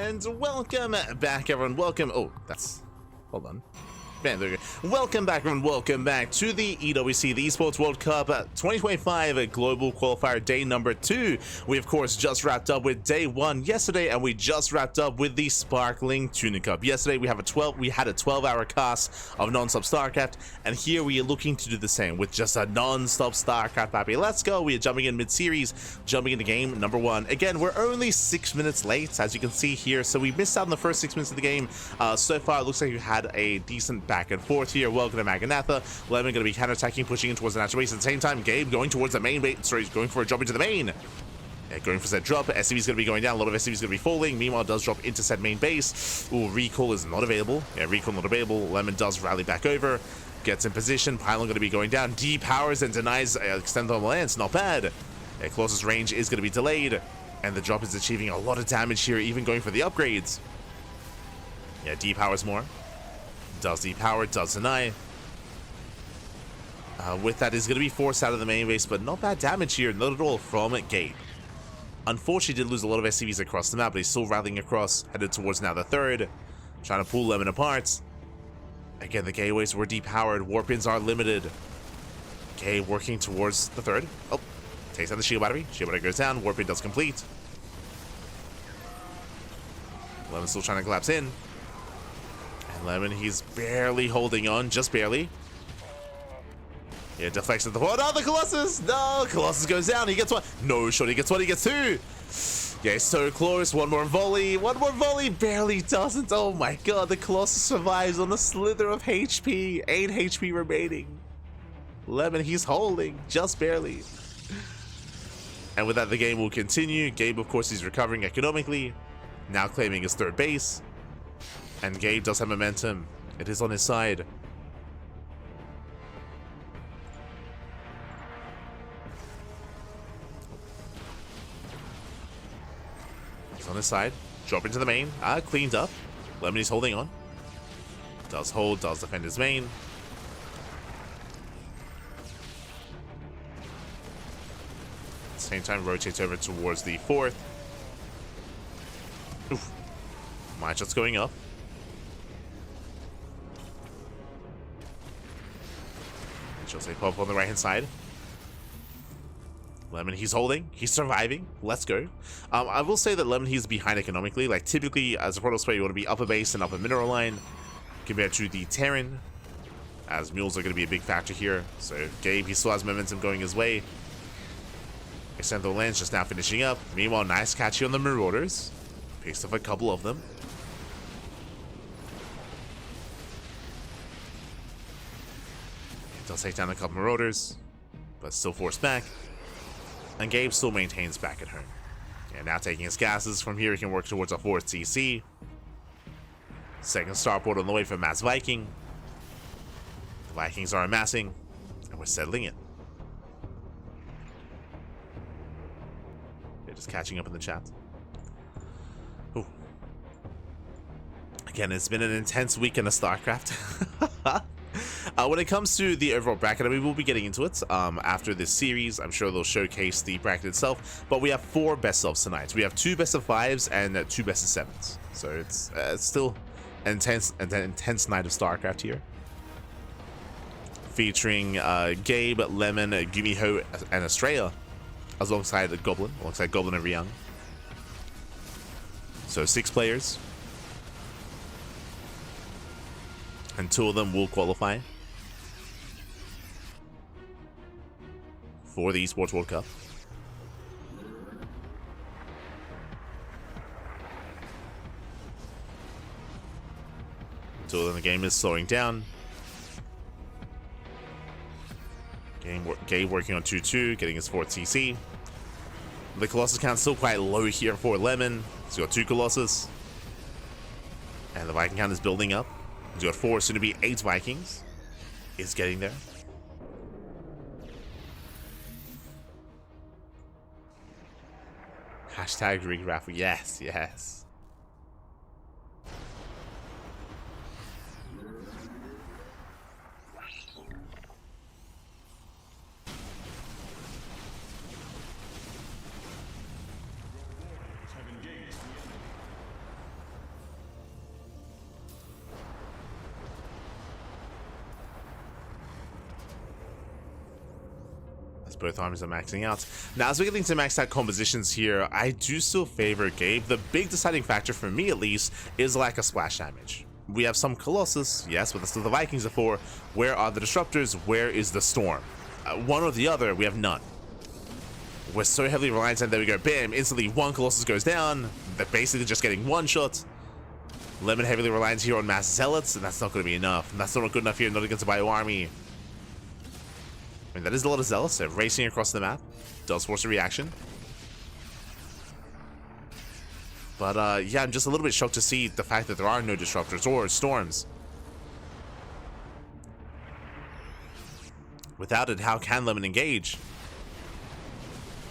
And welcome back, everyone. Welcome. Oh, that's. Hold on. Man, there you go. Welcome back, everyone. Welcome back to the EWC, the Esports World Cup 2025 Global Qualifier Day number 2. We, of course, just wrapped up with Day 1 yesterday, and we just wrapped up with the Sparkling Tuna Cup. Yesterday, we had a 12-hour cast of non-stop StarCraft, and here we are looking to do the same with just a non-stop StarCraft, baby. Let's go. We are jumping in mid-series, jumping into game number 1. Again, we're only 6 minutes late, as you can see here, so we missed out on the first 6 minutes of the game. So far, it looks like we had a decent back and forth here. Welcome to Maganatha. Lemon going to be counter-attacking, pushing in towards the natural base. At the same time, Gabe going towards the main bait. Sorry, he's going for a drop into the main. Yeah, going for said drop. SCV's going to be going down. A lot of SCV's going to be falling. Meanwhile, does drop into said main base. Ooh, recall is not available. Yeah, recall not available. Lemon does rally back over. Gets in position. Pylon going to be going down. Depowers and denies extend on the lance. Not bad. Yeah, closest range is going to be delayed. And the drop is achieving a lot of damage here, even going for the upgrades. Yeah, depowers more. Does depower, does deny. With that, is going to be forced out of the main base, but not bad damage here, not at all from Gabe. Unfortunately, did lose a lot of SCVs across the map, but he's still rallying across, headed towards now the third, trying to pull Lemon apart. Again, the gateways were depowered, warp-ins are limited. Gabe working towards the third. Oh, takes out the shield battery. Shield battery goes down, warp-in does complete. Lemon still trying to collapse in. Lemon, he's barely holding on, just barely. Yeah, deflects at the point. Oh, the Colossus! No, Colossus goes down. He gets one. No shot. He gets one. He gets two. Yeah, so close. One more volley. One more volley. Barely doesn't. Oh my god, the Colossus survives on a slither of HP. 8 HP remaining. Lemon, he's holding, just barely. And with that, the game will continue. Gabe, of course, he's recovering economically. Now claiming his third base. And Gabe does have momentum. It is on his side. He's on his side. Drop into the main. Cleaned up. Lemon is holding on. Does hold, does defend his main. At the same time, rotates over towards the fourth. Oof. My shot's going up. Just a pop on the right hand side. Lemon, he's holding, he's surviving. Let's go. I will say that Lemon, he's behind economically. Like typically, as a Protoss player, you want to be upper base and upper mineral line compared to the Terran, as mules are going to be a big factor here. So Gabe, he still has momentum going his way. Extend the lens just now finishing up. Meanwhile, nice catchy on the Marauders. Picks up a couple of them. Does take down a couple Marauders, but still forced back. And Gabe still maintains back at home. And now taking his gases. From here, he can work towards a fourth TC. Second starport on the way for Mass Viking. The Vikings are amassing, and we're settling in. They're just catching up in the chat. Ooh. Again, it's been an intense weekend of StarCraft. When it comes to the overall bracket, I mean, we'll be getting into it after this series. I'm sure they'll showcase the bracket itself, but we have 4 best ofs tonight. We have 2 best of 5s and 2 best of 7s. So it's still an intense night of StarCraft here, featuring Gabe, Lemon, Gumiho, and Estrella, alongside Goblin and Ryung. So 6 players, and 2 of them will qualify for the Esports World Cup. Until then, the game is slowing down. Gabe working on 2-2, getting his 4th TC. The Colossus count's still quite low here for Lemon. He's got 2 Colossus. And the Viking count is building up. He's got 4, soon to be 8 Vikings. Is getting there. Hashtag rig raffle. Yes, yes. Both armies are maxing out. Now, as we're getting to maxed out compositions here, I do still favor Gabe. The big deciding factor for me, at least, is lack of splash damage. We have some Colossus, yes, but that's what the Vikings are for. Where are the Disruptors? Where is the Storm? One or the other, we have none. We're so heavily reliant on, there we go, bam, instantly one Colossus goes down. They're basically just getting one shot. Lemon heavily reliant here on mass Zealots, and that's not going to be enough. And that's not good enough here, not against a Bio Army. I mean, that is a lot of Zealots. They're racing across the map. Does force a reaction. But, yeah, I'm just a little bit shocked to see the fact that there are no Disruptors or Storms. Without it, how can Lemon engage?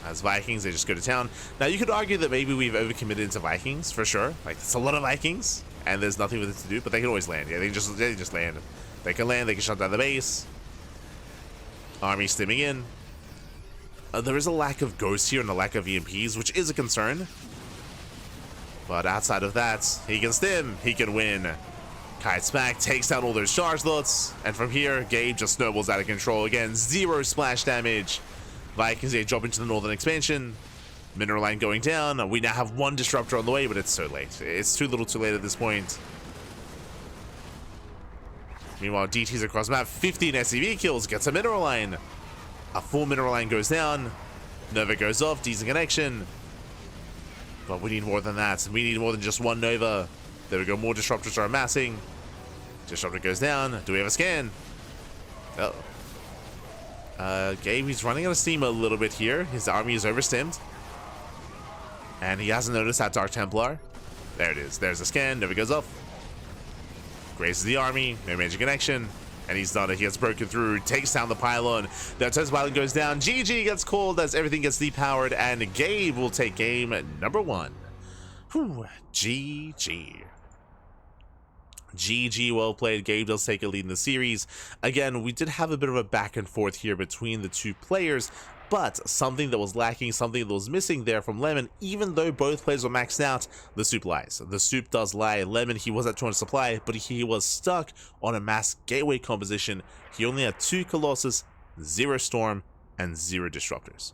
As Vikings, they just go to town. Now, you could argue that maybe we've overcommitted into Vikings, for sure. Like, it's a lot of Vikings, and there's nothing with it to do, but they can always land. Yeah, they just land. They can land, they can shut down the base. Army stimming in. There is a lack of ghosts here and a lack of EMPs, which is a concern. But outside of that, he can stim, he can win. Kites back, takes down all those charge lots, and from here, Gabe just snowballs out of control again. 0 splash damage. Vikings, they drop into the northern expansion. Mineral line going down. We now have one Disruptor on the way, but it's so late. It's too little too late at this point. Meanwhile, DT's across map, 15 SCV kills, gets a mineral line. A full mineral line goes down. Nova goes off, decent connection. But we need more than that. We need more than just one Nova. There we go, more Disruptors are amassing. Disruptor goes down. Do we have a scan? Uh-oh. Gabe, he's running out of steam a little bit here. His army is overstimmed. And he hasn't noticed that Dark Templar. There it is. There's a scan. Nova goes off. Grazes the army. No major connection. And he's done it. He gets broken through. Takes down the pylon. The Artillery pylon goes down. GG gets called as everything gets depowered. And Gabe will take game number 1. Whew. GG. GG, well played. Gabe does take a lead in the series. Again, we did have a bit of a back and forth here between the two players, but something that was lacking, something that was missing there from Lemon, even though both players were maxed out, the soup lies. The soup does lie. Lemon, he was at 200 supply, but he was stuck on a mass gateway composition. He only had 2 Colossus, 0 Storm, and 0 Disruptors.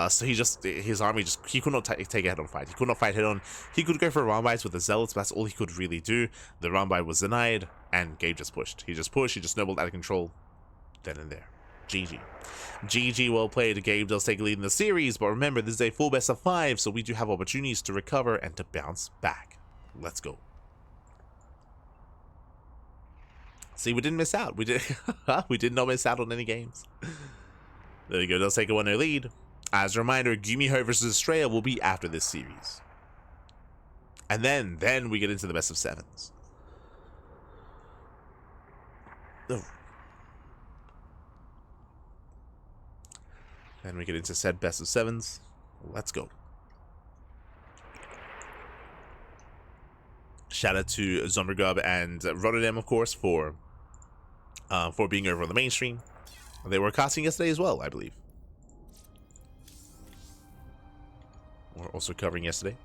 So his army he could not take a head-on fight. He could not fight head-on. He could go for round bites with the Zealots, but that's all he could really do. The round bite was denied, and Gabe just pushed. He just snowballed out of control, then and there. GG. GG, well played. Gabe does take a lead in the series, but remember, this is a full best of 5, so we do have opportunities to recover and to bounce back. Let's go. See, we didn't miss out. We did not miss out on any games. There you go. Does take a 1-0 lead. As a reminder, Gumiho versus Estrella will be after this series. And then we get into the best of 7s. Oh. Then we get into said best of 7s. Let's go. Shout out to Zombergub and Rotterdam, of course, for being over on the mainstream. They were casting yesterday as well, I believe. We're also covering yesterday.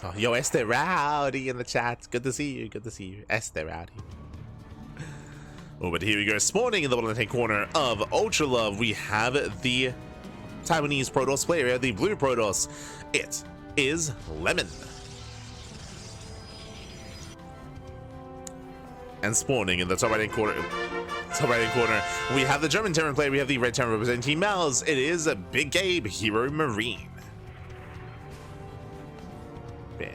Oh, yo, Esther Rowdy in the chat. Good to see you. Good to see you. Esther Rowdy. Oh, but here we go. Spawning in the bottom left-hand corner of Ultra Love, we have the Taiwanese Protoss player, the blue Protoss. It is Lemon. And spawning in the top right-hand corner. We have the German Terran player. We have the red Terran representing Team Mouse. It is a Big Gabe, HeRoMaRinE. Bam.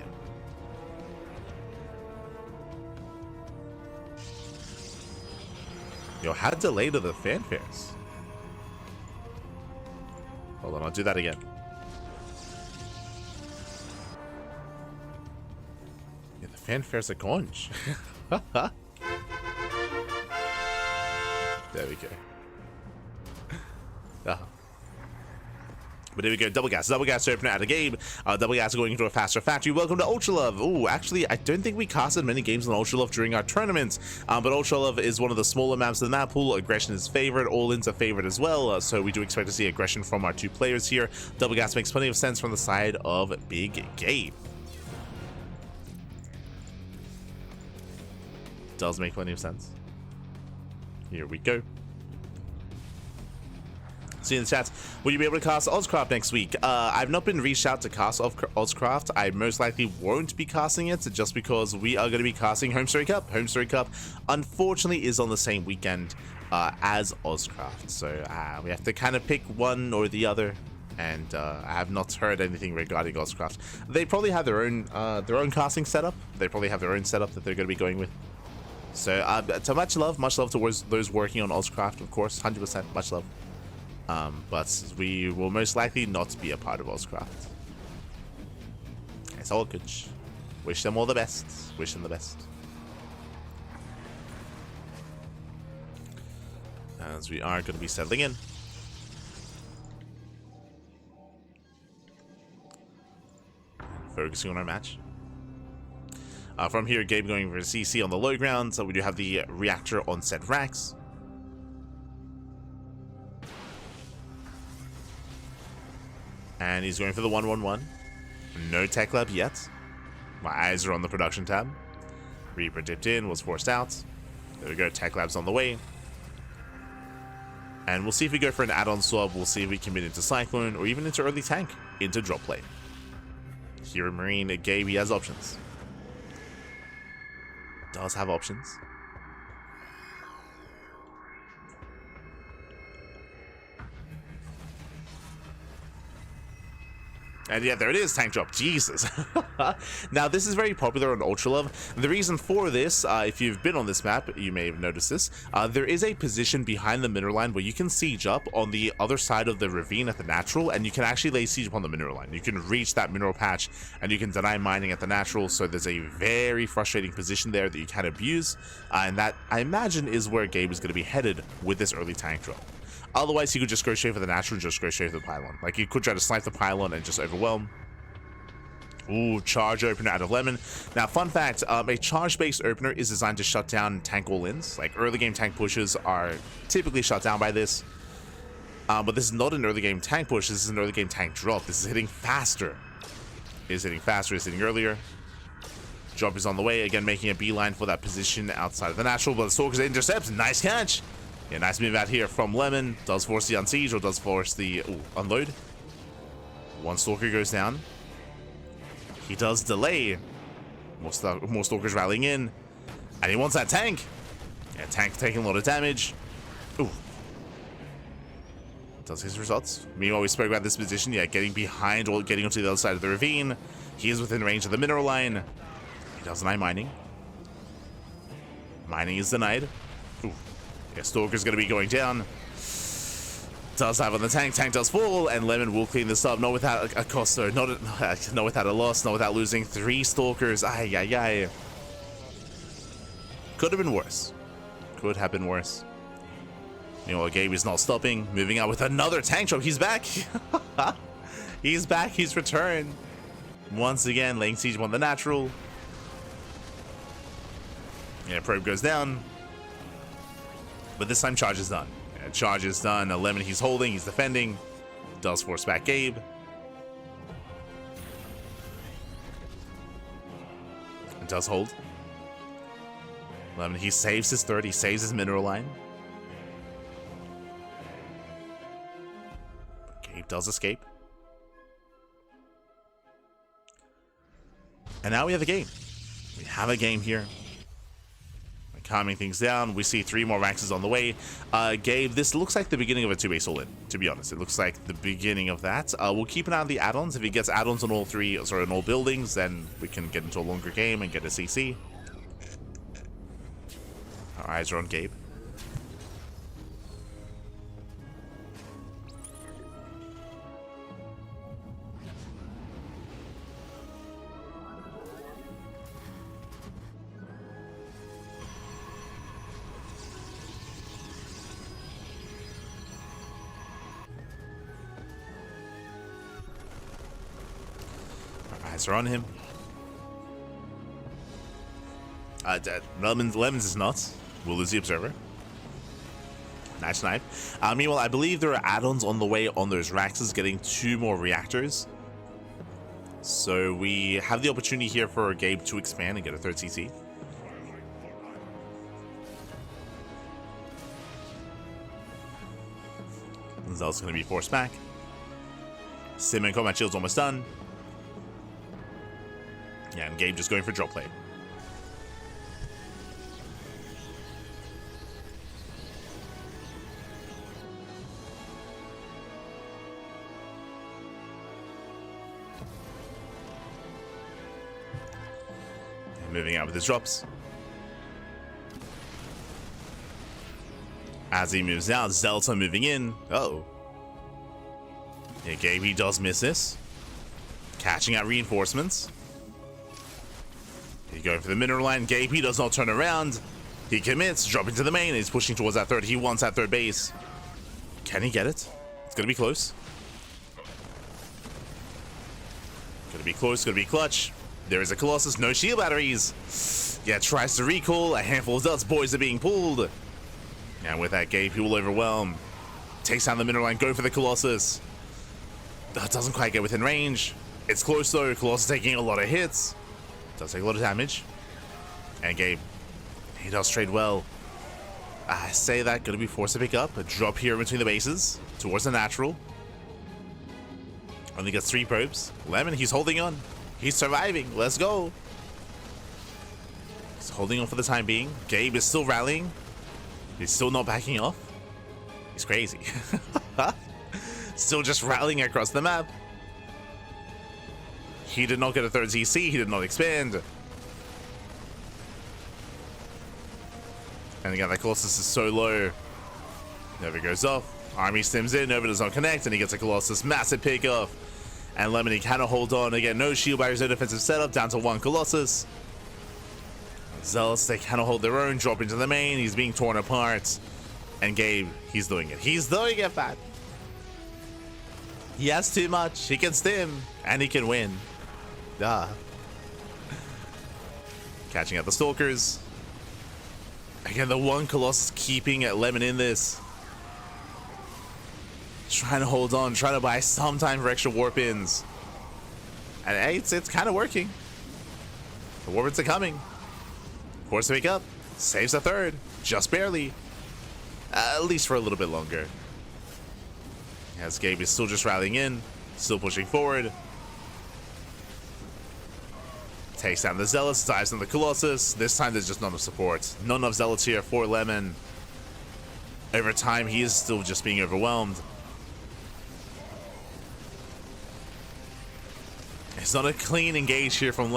Yo, how delayed are the fanfares? Hold on, I'll do that again. Yeah, the fanfares are conch. There we go. But here we go, double gas opener out of game. Double gas going into a faster factory. Welcome to Ultra Love. Oh, actually, I don't think we casted many games on Ultra Love during our tournaments. But Ultra Love is one of the smaller maps in the map pool. Aggression is favored. All-ins are favored as well. So we do expect to see aggression from our 2 players here. Double gas makes plenty of sense from the side of Big Gabe. Does make plenty of sense. Here we go. See in the chat, will you be able to cast Ozcraft next week? I've not been reached out to cast Ozcraft. I most likely won't be casting it just because we are going to be casting HeRoMaRinE Cup. HeRoMaRinE Cup, unfortunately, is on the same weekend as Ozcraft. So we have to kind of pick one or the other. And I have not heard anything regarding Ozcraft. They probably have their own casting setup. They probably have their own setup that they're going to be going with. So, so much love towards those working on Ozcraft, of course, 100%, much love. But we will most likely not be a part of Ozcraft. It's all good. Wish them all the best. Wish them the best. As we are going to be settling in. Focusing on our match. From here, Gabe going for CC on the low ground. So we do have the reactor on set racks. And he's going for the 1-1-1. No tech lab yet. My eyes are on the production tab. Reaper dipped in, was forced out. There we go, tech lab's on the way. And we'll see if we go for an add-on swap. We'll see if we commit into Cyclone or even into early tank, into drop play. HeRoMaRinE, Gabe, he has options. Does have options. And yeah, there it is, tank drop. Jesus. Now, this is very popular on Ultra Love. The reason for this, if you've been on this map, you may have noticed this. There is a position behind the mineral line where you can siege up on the other side of the ravine at the natural, and you can actually lay siege upon the mineral line. You can reach that mineral patch, and you can deny mining at the natural, so there's a very frustrating position there that you can abuse, and that, I imagine, is where Gabe is going to be headed with this early tank drop. Otherwise, he could just go straight for the natural and just go straight for the pylon. Like, he could try to snipe the pylon and just overwhelm. Ooh, charge opener out of Lemon. Now, fun fact, a charge-based opener is designed to shut down tank all-ins. Like, early game tank pushes are typically shut down by this. But this is not an early game tank push, this is an early game tank drop. This is hitting faster. It's hitting faster, it's hitting earlier. Drop is on the way, again making a beeline for that position outside of the natural, but the Stalkers intercepts, nice catch! Yeah, nice move out here from Lemon. Does force the unsiege or does force the unload. One Stalker goes down. He does delay. More Stalkers rallying in. And he wants that tank. Yeah, tank taking a lot of damage. Ooh. Does his results. Meanwhile, we spoke about this position. Yeah, getting behind or getting onto the other side of the ravine. He is within range of the mineral line. He does deny mining. Mining is denied. Ooh. Yeah, Stalker's going to be going down. Does have on the tank. Tank does fall, and Lemon will clean this up. Not without a cost, though. Not without a loss. Not without losing 3 Stalkers. Ay, ay, ay. Could have been worse. Could have been worse. Meanwhile, Gabe is not stopping. Moving out with another tank drop. He's back. He's back. He's returned. Once again, laying siege on the natural. Yeah, probe goes down. But this time, charge is done. Yeah, charge is done. Lemon, he's holding, he's defending. Does force back Gabe. It does hold. Lemon, he saves his third, he saves his mineral line. Gabe does escape. And now we have a game. We have a game here. Calming things down. We see 3 more Raxes on the way. Gabe, this looks like the beginning of a 2-base all-in, to be honest. It looks like the beginning of that. We'll keep an eye on the add-ons. If he gets add-ons on all 3, sorry, on all buildings, then we can get into a longer game and get a CC. Our eyes are on Gabe. Are on him. Lemons is nuts. We'll lose the observer. Nice knife. Meanwhile, I believe there are add-ons on the way on those Raxes, getting 2 more reactors. So we have the opportunity here for Gabe to expand and get a 3rd CC. Zealot's going to be forced back. Sim and combat shield's almost done. Yeah, and Gabe just going for drop play. Moving out with his drops. As he moves out, Zelta moving in. Uh-oh. Yeah, Gabe, he does miss this. Catching out reinforcements. He's going for the mineral line. Gabe, he does not turn around. He commits, dropping to the main. He's pushing towards that third. He wants that third base. Can he get it? It's going to be close. Going to be close, going to be clutch. There is a Colossus, no shield batteries. Yeah, tries to recall. A handful of Zelts boys are being pulled. And with that, Gabe, he will overwhelm. Takes down the mineral line, go for the Colossus. Doesn't quite get within range. It's close though. Colossus taking a lot of hits. Does take a lot of damage. And Gabe, he does trade well. I say that, gonna be forced to pick up. A drop here between the bases towards the natural. Only gets 3 probes. Lemon, he's holding on. He's surviving. Let's go. He's holding on for the time being. Gabe is still rallying. He's still not backing off. He's crazy. Still just rallying across the map. He did not get a third ZC. He did not expand. And again, that Colossus is so low. Nova goes off. Army stims in. Nova does not connect. And he gets a Colossus. Massive pick off. And Lemony cannot hold on. Again, no shield barriers, no defensive setup. Down to 1 Colossus. Zealots, they cannot hold their own. Drop into the main. He's being torn apart. And Gabe, he's doing it. He's doing it, man. He has too much. He can stim. And he can win. Duh. Catching out the Stalkers. Again, the 1 Colossus keeping Lemon in this. Trying to hold on, trying to buy some time for extra warp-ins. And hey, it's kind of working. The warp-ins are coming. Force to make up. Saves a third. Just barely. At least for a little bit longer. As Gabe is still just rallying in. Still pushing forward. Takes down the Zealots. Dives on the Colossus. This time there's just none of support. None of Zealots here for Lemon. Over time, he is still just being overwhelmed. It's not a clean engage here from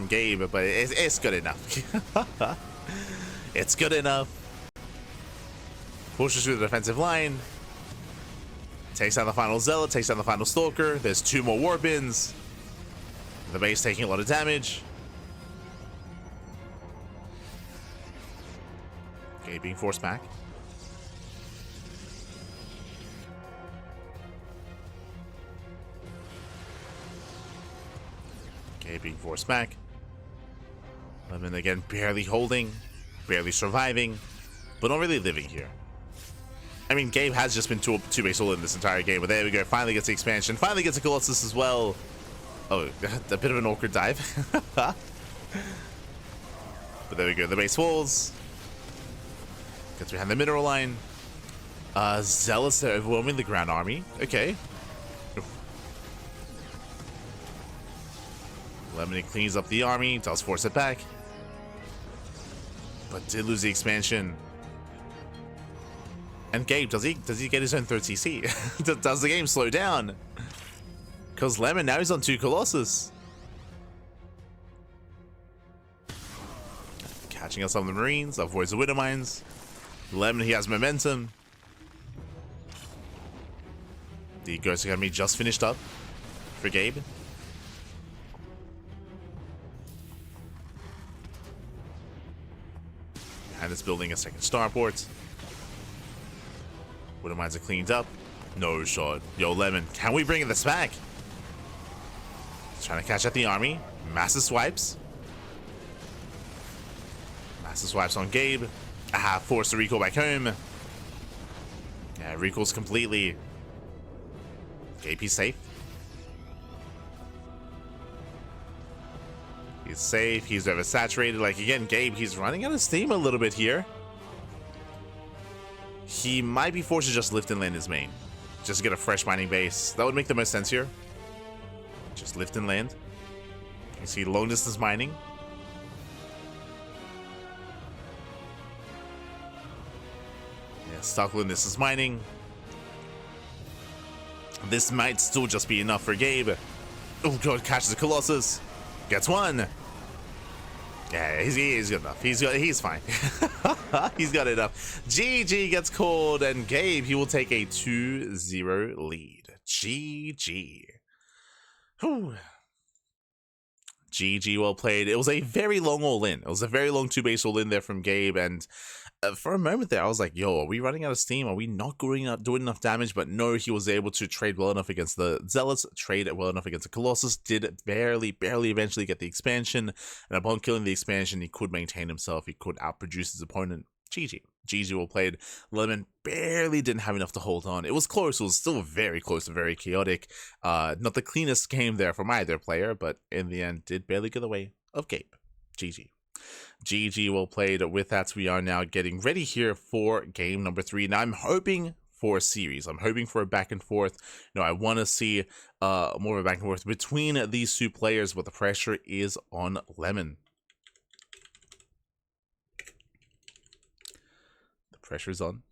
Gabe, but it's good enough. It's good enough. Pushes through the defensive line. Takes down the final Zealot, takes down the final Stalker. There's 2 more warp-ins. The base taking a lot of damage. Okay, being forced back. Okay, being forced back. Lemon again barely holding, barely surviving, but not really living here. I mean, Gabe has just been two base all in this entire game, but there we go. Finally gets the expansion. Finally gets a Colossus as well. Oh, a bit of an awkward dive. But there we go. The base falls. Gets behind the mineral line. Zealots are overwhelming the ground army. Okay. Lemony cleans up the army, does force it back. But did lose the expansion. And Gabe, does he get his own third CC? Does the game slow down? Because Lemon now he's on 2 Colossus. Catching out some of the Marines, avoids the Widow Mines. Lemon, he has momentum. The Ghost Academy just finished up for Gabe. And it's building a second starport. Widow Mines are cleaned up. No shot. Yo, Lemon, can we bring this back? Trying to catch at the army. Massive swipes. Massive swipes on Gabe. Forced to recall back home. Yeah, recalls completely. Gabe, he's safe. He's safe. He's oversaturated. Like, again, Gabe, he's running out of steam a little bit here. He might be forced to just lift and land his main. just get a fresh mining base. That would make the most sense here. Just lift and land. You see long distance mining. Yeah, Stockland, this is mining. This might still just be enough for Gabe. Oh god, catches the Colossus. Gets one. Yeah, he's good enough. He's fine. He's got enough. GG gets called, and Gabe, he will take a 2-0 lead. GG. Whew. GG, well played. It was a very long all-in. It was a very long two-base all-in there from Gabe, and for a moment there, I was like, yo, are we running out of steam? Are we not doing enough damage? But no, he was able to trade well enough against the Zealots, trade well enough against the Colossus, did barely eventually get the expansion, and upon killing the expansion, he could maintain himself, he could outproduce his opponent. GG. GG, well played. Lemon barely didn't have enough to hold on. It was close, it was still very close and very chaotic. Not the cleanest game there from either player, but in the end, did barely get away of Gabe. GG. GG, well played. With that, we are now getting ready here for game number 3. Now, I'm hoping for a series. I'm hoping for a back and forth. You know, I want to see more of a back and forth between these two players, but the pressure is on Lemon. The pressure is on.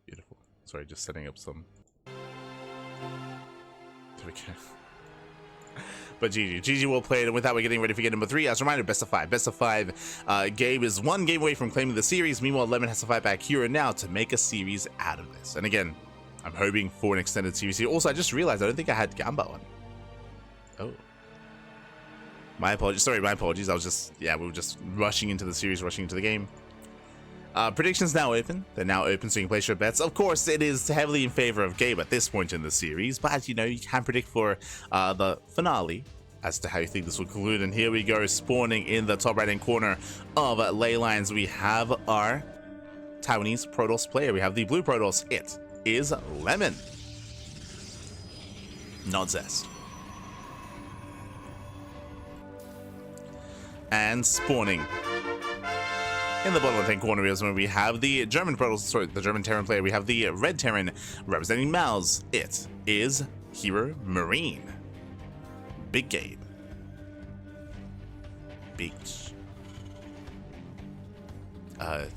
Beautiful. Sorry, just setting up some. There we go. But GG well played, and with that, we're getting ready for game number 3. As a reminder, best of 5. Best of 5. Gabe is 1 game away from claiming the series. Meanwhile, Lemon has to fight back here and now to make a series out of this. And again, I'm hoping for an extended series here. Also, I just realized I don't think I had Gamba on. Oh. My apologies. Sorry, my apologies. I was just, yeah, we were just rushing into the series, rushing into the game. Predictions now open. They're now open, so you can place your bets. Of course, it is heavily in favor of Gabe at this point in the series, but you know, you can predict for the finale as to how you think this will conclude. And here we go, spawning in the top right-hand corner of Ley Lines. We have our Taiwanese Protoss player. We have the blue Protoss. It is Lemon, not Zest. And spawning in the bottom left-hand corner is when we have the German Protoss, sorry, the German Terran player. We have the red Terran representing Mouse. It is HeRoMaRinE. Big Gabe. Big. There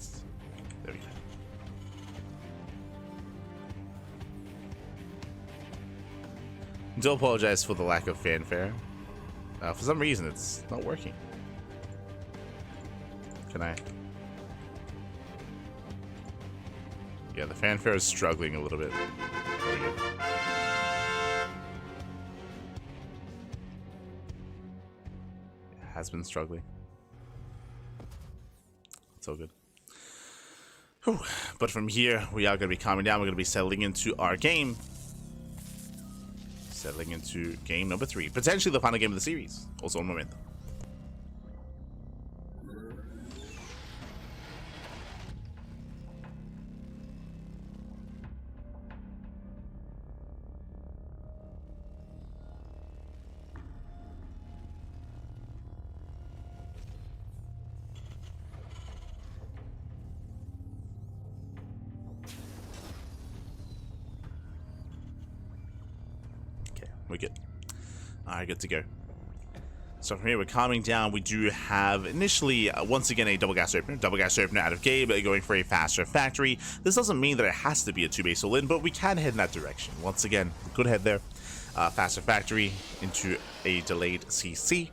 we go. Do apologize for the lack of fanfare. For some reason, it's not working. Can I? Yeah, the fanfare is struggling a little bit. There we go. It has been struggling. It's all good. Whew. But from here, we are going to be calming down. We're going to be settling into our game. Settling into game number 3. Potentially the final game of the series. Also on Momentum. We're good. Alright, good to go. So from here, we're calming down. We do have initially, once again, a double gas opener. Double gas opener out of Gabe, going for a faster factory. This doesn't mean that it has to be a 2-base all-in, but we can head in that direction. Once again, good head there. Faster factory into a delayed CC.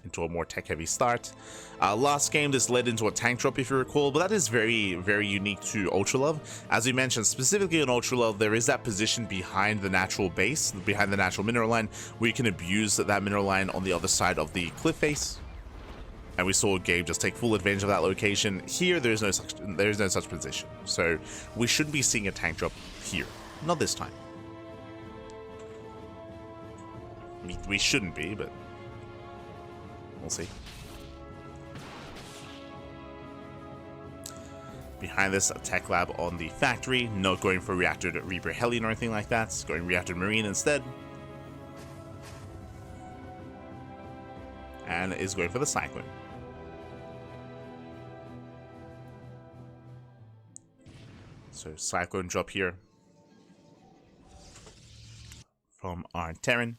Into a more tech-heavy start. Last game, this led into a tank drop, if you recall, but that is very, very unique to Ultra Love. As we mentioned, specifically in Ultra Love, there is that position behind the natural base, behind the natural mineral line, where you can abuse that mineral line on the other side of the cliff face. And we saw Gabe just take full advantage of that location. Here, there is no such position, so we shouldn't be seeing a tank drop here. Not this time. We shouldn't be, but we'll see. Behind this, a tech lab on the factory. Not going for reactor Reaper Hellion or anything like that. It's going reactor Marine instead. and is going for the Cyclone. So Cyclone drop here from our Terran.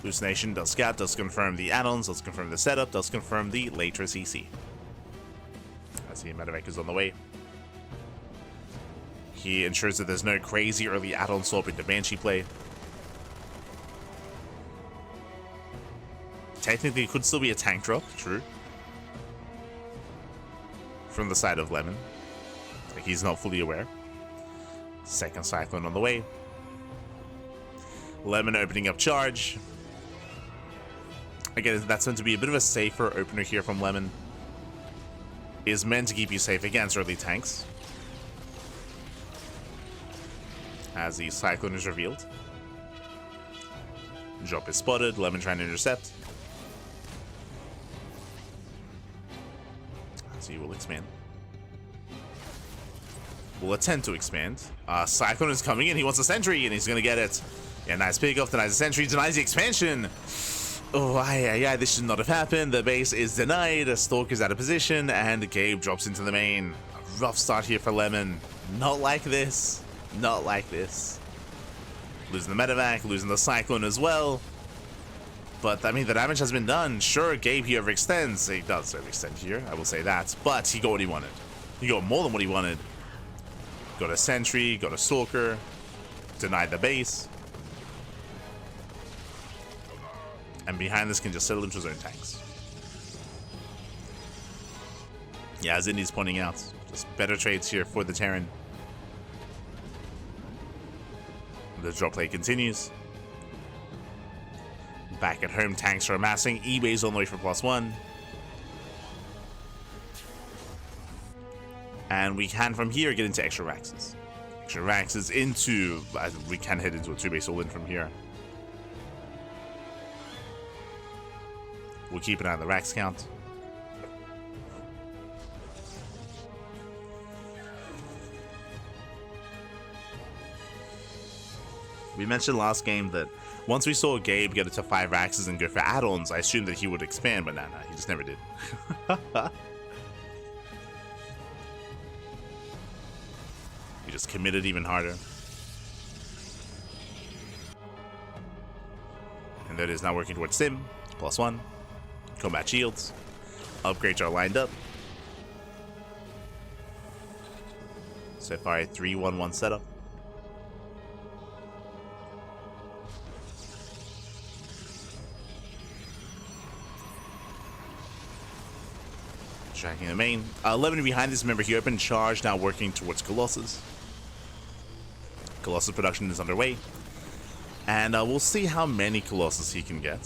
Hallucination does scout, does confirm the add-ons, does confirm the setup, does confirm the later CC. I see Medevac is on the way. He ensures that there's no crazy early add-on swap into Banshee play. Technically, it could still be a tank drop, true. From the side of Lemon. Like he's not fully aware. Second Cyclone on the way. Lemon opening up charge. Again, that's meant to be a bit of a safer opener here from Lemon. Is meant to keep you safe against early tanks. As the Cyclone is revealed. Drop is spotted, Lemon trying to intercept. As he will expand. Will attempt to expand. Cyclone is coming in, he wants a sentry, and he's gonna get it. Yeah, nice pickoff, denies the sentry, denies the expansion. Oh, this should not have happened. The base is denied, a Stalker's out of position, and Gabe drops into the main. A rough start here for Lemon. Not like this. Not like this. Losing the Medevac, losing the Cyclone as well. But, I mean, the damage has been done. Sure, Gabe here overextends. He does overextend here, I will say that. But he got what he wanted. He got more than what he wanted. Got a sentry, got a Stalker. Denied the base. And behind this can just settle into his own tanks. Yeah, as Indy's pointing out, just better trades here for the Terran. The drop play continues. Back at home, tanks are amassing. eBay's on the way for +1. And we can, from here, get into extra Raxes. Extra Raxes into... we can head into a 2-base all-in from here. We'll keep an eye on the Rax count. We mentioned last game that once we saw Gabe get it to 5 Raxes and go for add-ons, I assumed that he would expand, but nah, he just never did. He just committed even harder. And that is now working towards Sim, +1. Combat shields. Upgrades are lined up. So far a 3-1-1 setup. Tracking the main. 11 behind this, remember he opened charge, now working towards Colossus. Colossus production is underway. And we'll see how many Colossus he can get.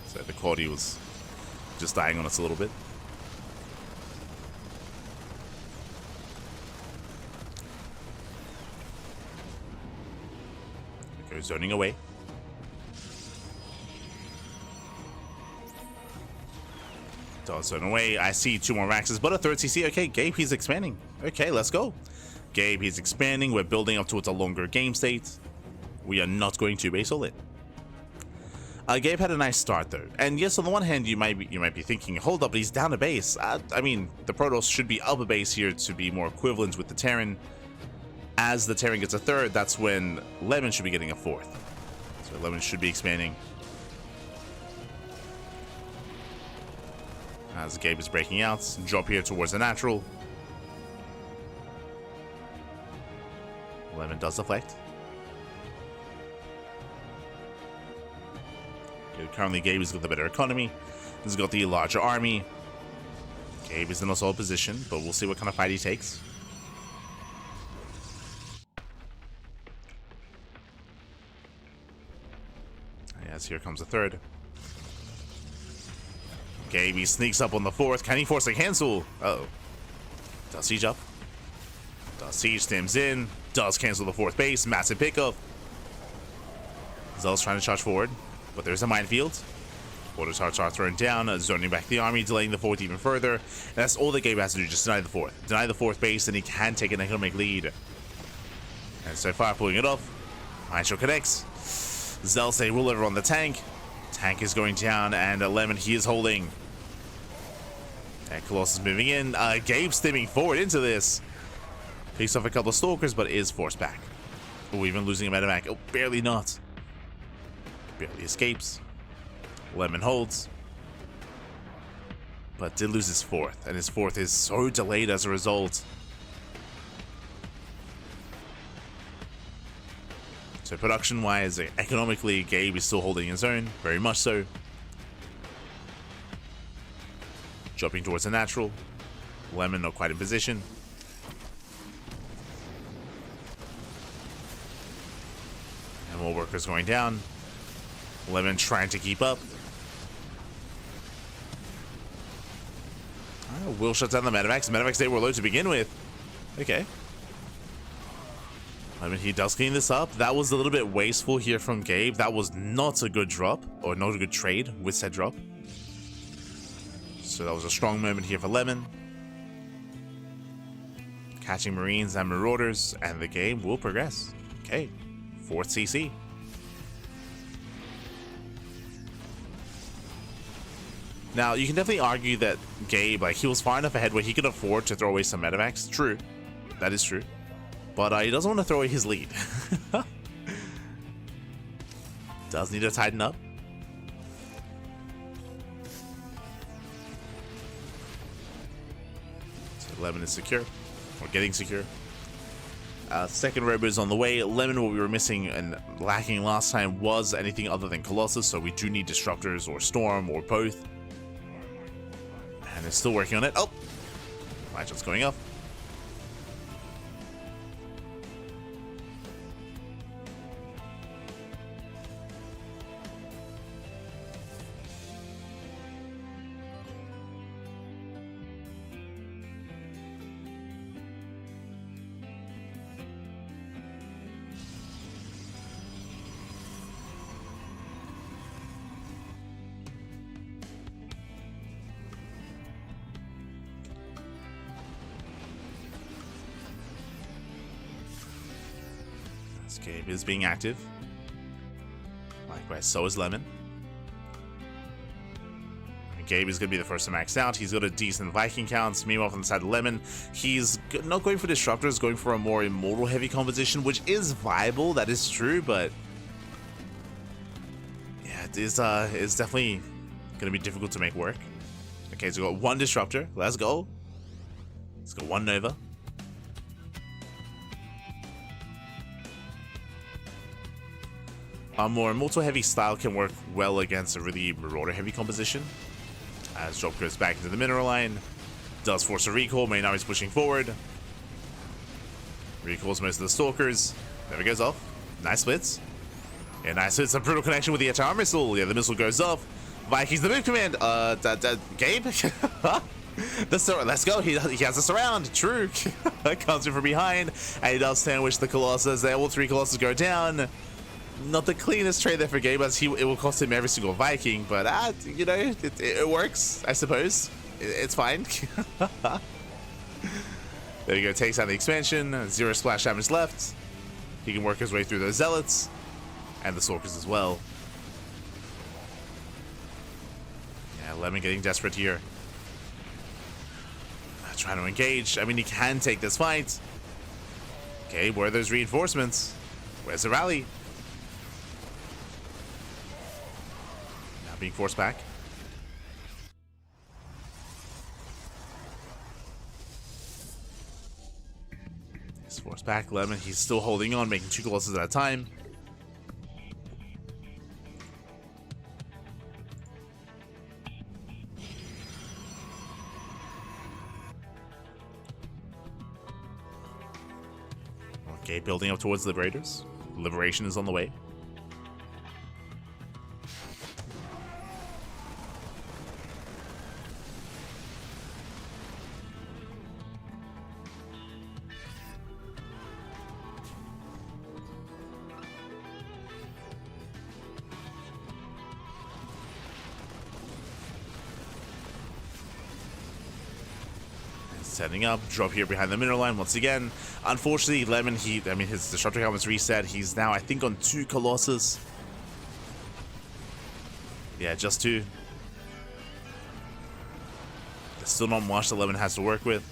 So the quality was just dying on us a little bit. Go zoning away. Does zone away. I see 2 more Raxes, but a 3rd CC. Okay, Gabe, he's expanding. Okay, let's go. Gabe, he's expanding. We're building up towards a longer game state. We are not going to base all in. Gabe had a nice start though, and yes, on the one hand, you might be thinking, hold up, he's down a base. I mean, the Protoss should be up a base here to be more equivalent with the Terran. As the Terran gets a 3rd, that's when Lemon should be getting a 4th. So Lemon should be expanding. As Gabe is breaking out, drop here towards the natural. Lemon does deflect. Currently, Gabe has got the better economy. He's got the larger army. Gabe is in a solid position, but we'll see what kind of fight he takes. Yes, here comes the 3rd. Gabe, he sneaks up on the 4th. Can he force a cancel? Uh-oh. Does siege up. Does siege, stems in. Does cancel the 4th base. Massive pickup. Zell's trying to charge forward, but there's a minefield. Auto charge are thrown down, zoning back the army, delaying the fourth even further. And that's all that Gabe has to do, just deny the fourth. Deny the fourth base, and he can take an economic lead. And so far, pulling it off. Maestro connects. Zelsay will over on the tank. Tank is going down, and Lemon, he is holding. And Colossus moving in. Gabe stimming forward into this. Picks off a couple of Stalkers, but is forced back. Oh, even losing a medevac. Oh, barely not. Barely escapes. Lemon holds. But did lose his fourth, and his fourth is so delayed as a result. So production-wise, economically, Gabe is still holding his own, very much so. Jumping towards the natural. Lemon not quite in position. And more workers going down. Lemon trying to keep up. Will shut down the medevacs. Medevacs, they were low to begin with. Okay. I mean, he does clean this up. That was a little bit wasteful here from Gabe. That was not a good drop, or not a good trade with said drop. So that was a strong moment here for Lemon. Catching Marines and Marauders, and the game will progress. Okay, 4th CC. Now, you can definitely argue that Gabe, like, he was far enough ahead where he could afford to throw away some medevacs. True. That is true. But he doesn't want to throw away his lead. Does need to tighten up. So Lemon is secure. Or getting secure. Second robo is on the way. Lemon, what we were missing and lacking last time was anything other than Colossus, so we do need Disruptors or Storm or both. And it's still working on it. Oh! Flagelet's going up. Gabe is being active. Likewise, so is Lemon. And Gabe is going to be the first to max out. He's got a decent Viking count. Meanwhile, from the side of Lemon, he's not going for Disruptors, going for a more Immortal heavy composition, which is viable. That is true, but yeah, it's definitely going to be difficult to make work. Okay, so we've got one Disruptor. Let's go. Let's go one Nova. A more Immortal heavy style can work well against a really Marauder heavy composition. As Drop goes back into the mineral line, does force a recall. Main army's pushing forward. Recalls most of the Stalkers. There it goes off. Nice splits. Yeah, nice hits. A brutal connection with the anti-armor missile. Yeah, the missile goes off. Vikings the move command. Gabe? Let's go. He has us around. True. Comes in from behind. And he does sandwich the Colossus. There, all three Colossus go down. Not the cleanest trade there for Gabe, as it will cost him every single Viking, but you know, it works, I suppose. It's fine. There you go, takes out the expansion, 0 splash damage left. He can work his way through those Zealots, and the Stalkers as well. Yeah, Lemon getting desperate here. Trying to engage. I mean, he can take this fight. Okay, where are those reinforcements? Where's the rally? Being forced back. He's forced back. Lemon, he's still holding on, making 2 Colossus at a time. Okay, building up towards Liberators. Liberation is on the way. Setting up, drop here behind the mineral line once again. Unfortunately, Lemon, his Disruptor helmet's reset. He's now, I think, on 2 Colossus. Yeah, just 2. There's still not much that Lemon has to work with.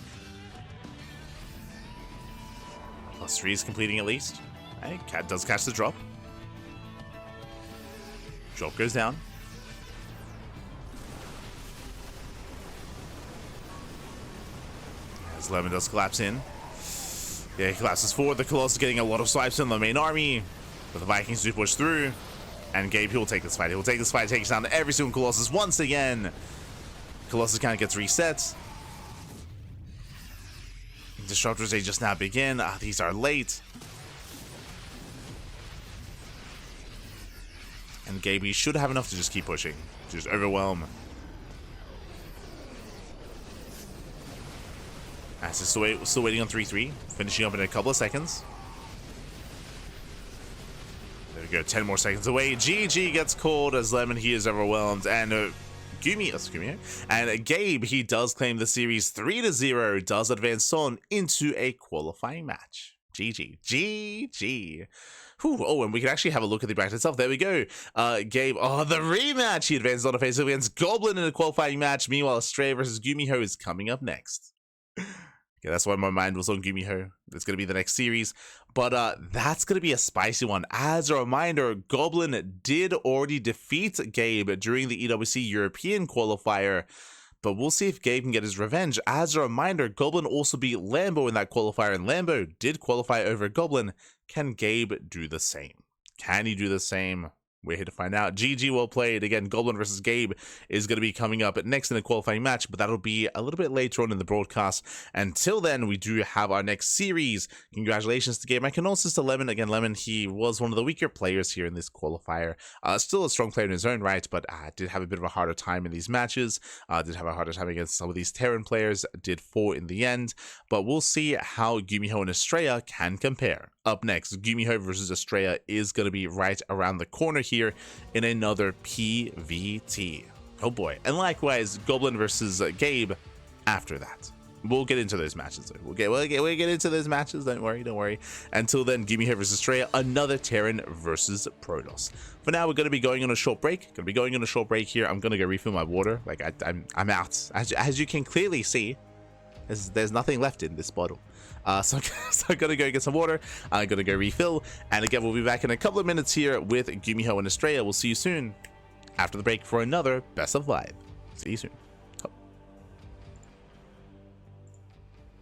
+3 is completing at least. Hey, Cat does catch the drop. Drop goes down. As Lemon does collapse in. Yeah, he collapses forward. The Colossus getting a lot of swipes in the main army. But the Vikings do push through. And Gabe, he will take this fight. He will take this fight, takes down every single Colossus once again. Colossus kind of gets reset. Disruptors, they just now begin. These are late. And Gabe, he should have enough to just keep pushing. Just overwhelm. As he's still waiting on 3-3. Finishing up in a couple of seconds. There we go, 10 more seconds away. GG gets called as Lemon, he is overwhelmed. And Gabe, he does claim the series 3-0, does advance on into a qualifying match. GG. GG. Whew. Oh, and we can actually have a look at the bracket itself. There we go. Gabe, the rematch. He advances on offensive against Goblin in a qualifying match. Meanwhile, Australia versus Gumiho is coming up next. Yeah, that's why my mind was on Gumiho. It's going to be the next series. But that's going to be a spicy one. As a reminder, Goblin did already defeat Gabe during the EWC European qualifier. But we'll see if Gabe can get his revenge. As a reminder, Goblin also beat Lambo in that qualifier. And Lambo did qualify over Goblin. Can Gabe do the same? Can he do the same? We're here to find out. GG, well played. Again, Goblin versus Gabe is going to be coming up next in the qualifying match, but that'll be a little bit later on in the broadcast. Until then, we do have our next series. Congratulations to Gabe. My condolences to Lemon. Again, Lemon, he was one of the weaker players here in this qualifier. Still a strong player in his own right, but did have a bit of a harder time in these matches. Did have a harder time against some of these Terran players. Did fall in the end, but we'll see how Gumiho and Estrella can compare. Up next, Gumiho versus Estrella is going to be right around the corner here in another PVT. Oh boy. And likewise, Goblin versus Gabe after that. We'll get into those matches. We'll get into those matches. Don't worry. Until then, Gumiho versus Estrella, another Terran versus Protoss. For now, we're going to be going on a short break. Here. I'm going to go refill my water. Like I'm out. As you can clearly see, there's nothing left in this bottle. So I'm gonna go get some water. I'm gonna go refill, and again, we'll be back in a couple of minutes here with Gumiho and Estrella. We'll see you soon after the break for another Best of Live. See you soon.